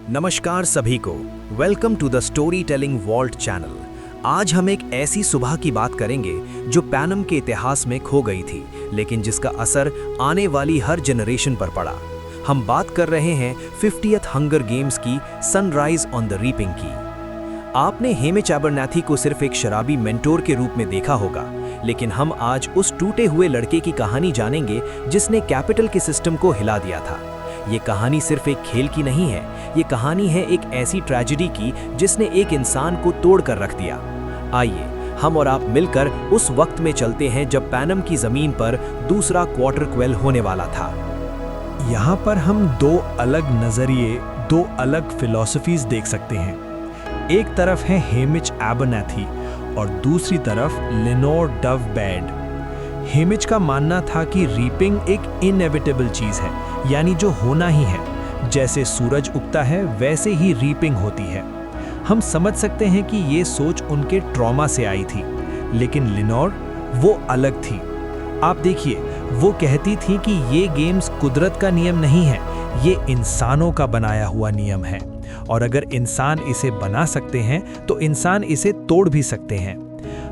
नमस्कार सभी को, welcome to the storytelling vault channel. आज हम एक ऐसी सुबह की बात करेंगे जो पैनम के इतिहास में खो गई थी, लेकिन जिसका असर आने वाली हर जनरेशन पर पड़ा। हम बात कर रहे हैं 50th हंगर गेम्स की सनराइज ऑन द रीपिंग की। आपने हेमिच एबरनैथी को सिर्फ एक शराबी मेंटोर के रूप में देखा होगा, लेकिन हम आज उस टूटे हुए लड़के की कहानी जानेंगे जिसने कैपिटल के सिस्टम को हिला दिया था। ये कहानी सिर्फ एक खेल की नहीं है, ये कहानी है एक ऐसी ट्रेजेडी की जिसने एक इंसान को तोड़ कर रख दिया। आइए हम और आप मिलकर उस वक्त में चलते हैं जब पैनम की जमीन पर दूसरा क्वार्टर क्वेल होने वाला था। यहाँ पर हम दो अलग नजरिए, दो अलग फिलॉसफीज देख सकते हैं। एक तरफ है हेमिच एबरनैथी और दूसरी तरफ लेनोर डवबैड। हेमिच का मानना था कि रीपिंग एक इनएविटेबल चीज है, यानी जो होना ही है। जैसे सूरज उगता है वैसे ही रीपिंग होती है। हम समझ सकते हैं कि ये सोच उनके ट्रॉमा से आई थी, लेकिन लेनोर वो अलग थी। आप देखिए, वो कहती थी कि ये गेम्स कुदरत का नियम नहीं है, ये इंसानों का बनाया हुआ नियम है, और अगर इंसान इसे बना सकते हैं तो इंसान इसे तोड़ भी सकते हैं।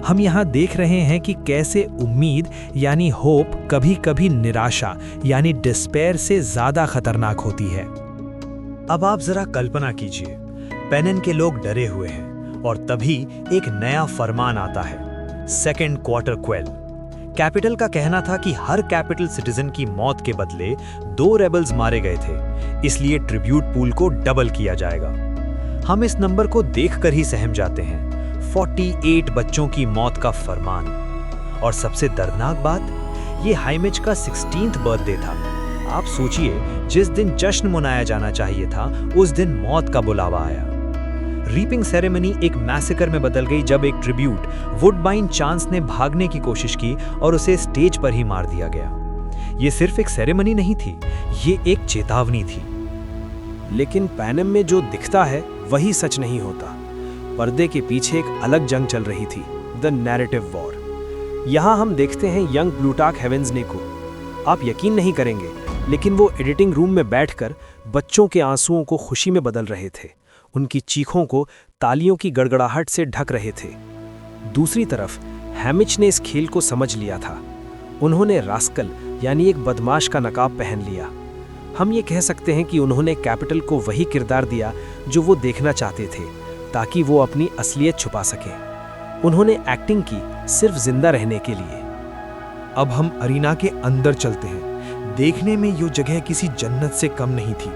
हम यहाँ देख रहे हैं कि कैसे उम्मीद यानी होप कभी कभी निराशा यानी डिस्पेयर से ज्यादा खतरनाक होती है। अब आप जरा कल्पना कीजिए, पेनन के लोग डरे हुए हैं और तभी एक नया फरमान आता है, सेकेंड क्वार्टर क्वेल। कैपिटल का कहना था कि हर कैपिटल सिटीजन की मौत के बदले 2 रेबल्स मारे गए थे, इसलिए ट्रिब्यूट पूल को डबल किया जाएगा। हम इस नंबर को देखकर ही सहम जाते हैं, 48 बच्चों की मौत का फरमान। और सबसे दर्दनाक बात, ये हाइमिच का 16th बर्थडे था। आप सोचिए, जिस दिन जश्न मनाया जाना चाहिए था उस दिन मौत का बुलावा आया। रीपिंग सेरेमनी एक मैसेकर में बदल गई जब एक ट्रिब्यूट वुडबाइन चांस ने भागने की कोशिश की और उसे स्टेज पर ही मार दिया गया। ये सिर्फ एक सेरेमनी नहीं थी, ये एक चेतावनी थी। लेकिन पैनम में जो दिखता है वही सच नहीं होता। पर्दे के पीछे एक अलग जंग चल रही थी, द नैरेटिव वॉर। यहाँ हम देखते हैं यंग प्लूटार्क हेवेंसडे को। आप यकीन नहीं करेंगे, लेकिन वो एडिटिंग रूम में बैठकर बच्चों के आंसुओं को खुशी में बदल रहे थे, उनकी चीखों को तालियों की गड़गड़ाहट से ढक रहे थे। दूसरी तरफ हेमिच ने इस खेल को समझ लिया था। उन्होंने रास्कल यानी एक बदमाश का नकाब पहन लिया। हम ये कह सकते हैं कि उन्होंने कैपिटल को वही किरदार दिया जो वो देखना चाहते थे, ताकि वो अपनी असलियत छुपा सकें। उन्होंने एक्टिंग की सिर्फ जिंदा रहने के लिए। अब हम अरीना के अंदर चलते हैं। देखने में ये जगह किसी जन्नत से कम नहीं थी,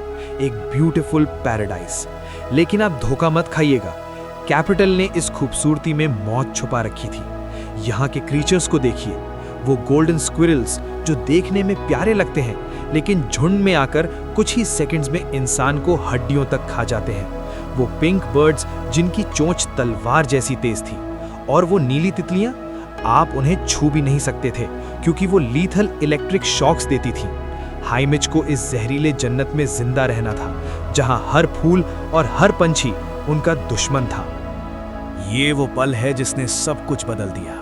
एक ब्यूटीफुल पैराडाइज। लेकिन आप धोखा मत खाइएगा, कैपिटल ने इस खूबसूरती में मौत छुपा रखी थी। यहाँ के क्रीचर्स को देखिए, वो गोल्डन स्क्विरल्स जो देखने में प्यारे लगते हैं, लेकिन झुंड में आकर कुछ ही सेकंड्स में इंसान को हड्डियों तक खा जाते हैं। वो पिंक बर्ड्स जिनकी चोंच तलवार जैसी तेज थी, और वो नीली तितलियां, आप उन्हें छू भी नहीं सकते थे क्योंकि वो लीथल इलेक्ट्रिक शॉक्स देती थी। हाइमिच को इस जहरीले जन्नत में जिंदा रहना था, जहां हर फूल और हर पंछी उनका दुश्मन था। ये वो पल है जिसने सब कुछ बदल दिया।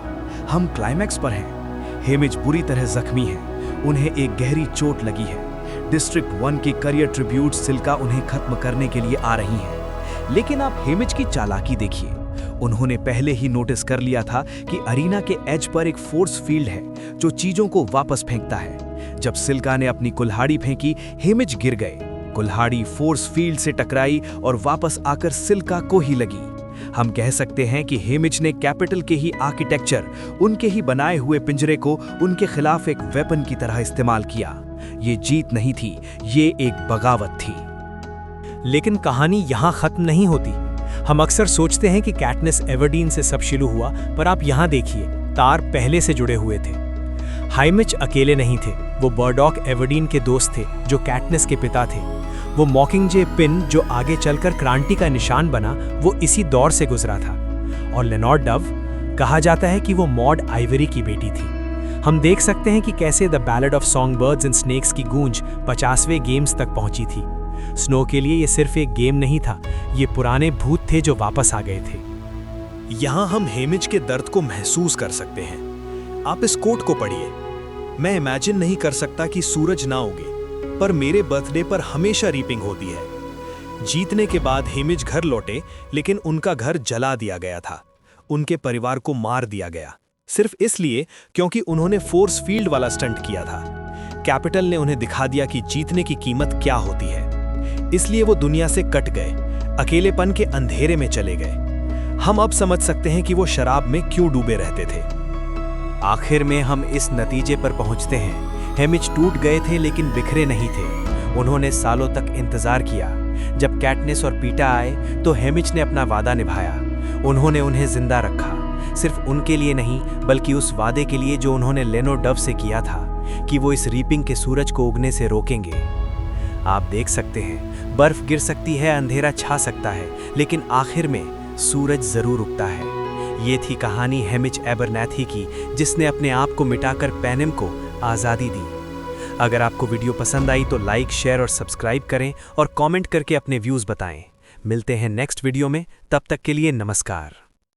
हम क्लाइमैक्स पर हैं। हेमिच बुरी तरह जख्मी है, उन्हें एक गहरी चोट लगी है। डिस्ट्रिक्ट 1 की करियर ट्रिब्यूट सिल्का उन्हें खत्म करने के लिए आ रही हैं। लेकिन आप हेमिच की चालाकी देखिए। उन्होंने पहले ही नोटिस कर लिया था कि अरीना के एज पर एक फोर्स फील्ड है जो चीजों को वापस फेंकता है। जब सिल्का ने अपनी कुल्हाड़ी फेंकी, हेमिच गिर गए। कुल्हाड़ी फोर्स फील्ड से टकराई और वापस आकर सिल्का को ही लगी। हम कह सकते हैं कि हेमिच ने कैपिटल के ही आर्किटेक्चर, उनके ही बनाए हुए पिंजरे को उनके खिलाफ एक वेपन की तरह इस्तेमाल किया। ये जीत नहीं थी, ये एक बगावत थी। लेकिन कहानी यहाँ खत्म नहीं होती। हम अक्सर सोचते हैं कि कैटनिस एवर्डीन से सब शुरू हुआ, पर आप यहाँ देखिए, तार पहले से जुड़े हुए थे। हाइमिच अकेले नहीं थे, वो बर्डॉक एवर्डीन के दोस्त थे जो कैटनिस के पिता थे। वो मॉकिंगजे पिन जो आगे चलकर क्रांति का निशान बना, वो इसी दौर से गुजरा था। और लेनोर डव, कहा जाता है कि वो मॉड आइवरी की बेटी थी। हम देख सकते हैं कि कैसे the ballad of song birds and snacks की गूंज 50वें गेम्स तक पहुंची थी। स्नो के लिए ये सिर्फ एक गेम नहीं था, ये पुराने भूत थे जो वापस आ गए थे। यहाँ हम हेमिच के दर्द को महसूस कर सकते हैं। आप इस कोट को पढ़िए, मैं इमेजिन नहीं कर सकता कि सूरज ना उगे, पर मेरे बर्थडे पर हमेशा रीपिंग होती है। जीतने के बाद हेमिज घर लौटे, लेकिन उनका घर जला दिया गया था। उनके परिवार को मार दिया गया, सिर्फ इसलिए क्योंकि उन्होंने फोर्स फील्ड वाला स्टंट किया था। कैपिटल ने उन्हें दिखा दिया कि जीतने की कीमत क्या होती है, इसलिए वो दुनिया से कट गए, अकेलेपन के अंधेरे में चले गए। हम अब समझ सकते हैं कि वो शराब में क्यों डूबे रहते थे। आखिर में हम इस नतीजे पर पहुंचते हैं, हेमिज टूट गए थे लेकिन बिखरे नहीं थे। उन्होंने सालों तक इंतजार किया। जब कैटनिस और पीटा आए तो हेमिज ने अपना वादा निभाया। उन्होंने उन्हें जिंदा रखा, सिर्फ उनके लिए नहीं बल्कि उस वादे के लिए जो उन्होंने लेनो डव से किया था कि वो इस रीपिंग के सूरज को उगने से रोकेंगे। आप देख सकते हैं, बर्फ गिर सकती है, अंधेरा छा सकता है, लेकिन आखिर में सूरज जरूर उगता है। ये थी कहानी हेमिज एबरनैथी की, जिसने अपने आप को मिटाकर पेनेम को आज़ादी दी। अगर आपको वीडियो पसंद आई तो लाइक, शेयर और सब्सक्राइब करें और कमेंट करके अपने व्यूज़ बताएं। मिलते हैं नेक्स्ट वीडियो में, तब तक के लिए नमस्कार।